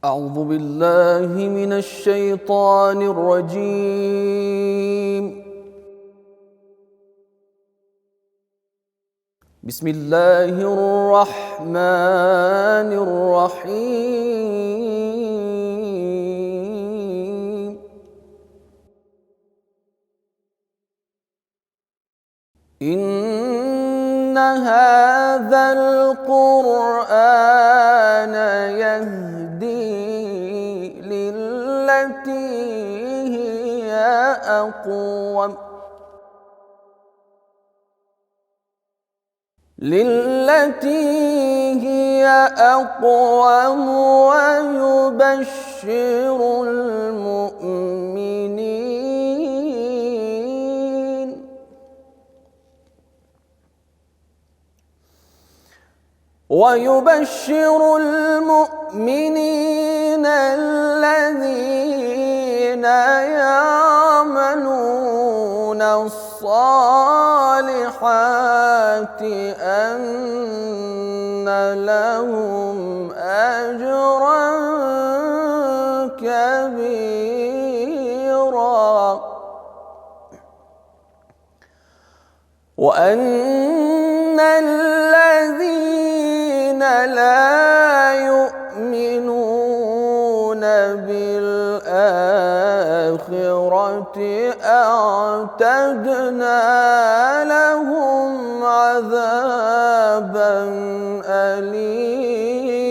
أعوذ بالله من الشيطان الرجيم. بسم الله الرحمن الرحيم. إن هذا القرآن يهدي للتي هي أقوم ويبشر المؤمنين الذين يعملون الصالحات أن لهم أجرا كبيرا وأن الذين لا يؤمنون بالآخرة أعتدنا لهم عذابا أليما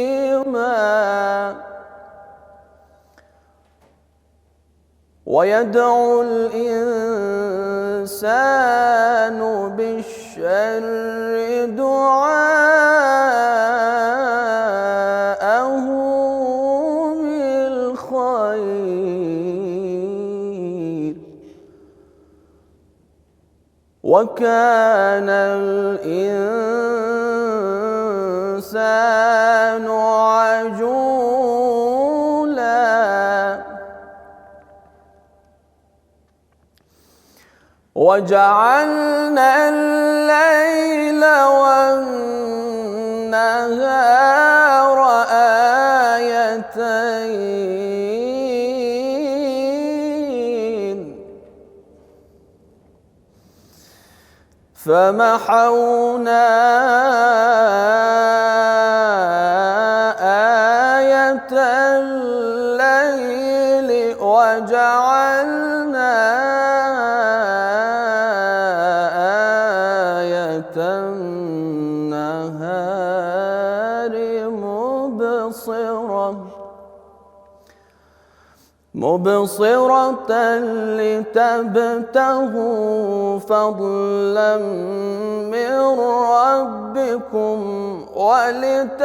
ويدعو الإنسان بالشر دعاءه بالخير وكان الإنسان عجولا وجعلنا الليل والنهار آيتين فمحونا آية الليل وجعلنا النهار مبصرة لتبتغوا فضلا من ربكم ولتعلموا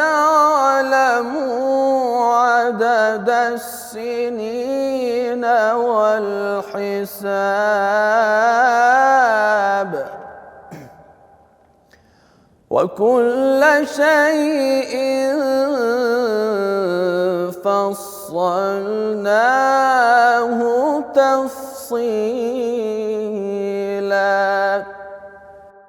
عدد السنين والحساب وكل شيء فصلناه تفصيلا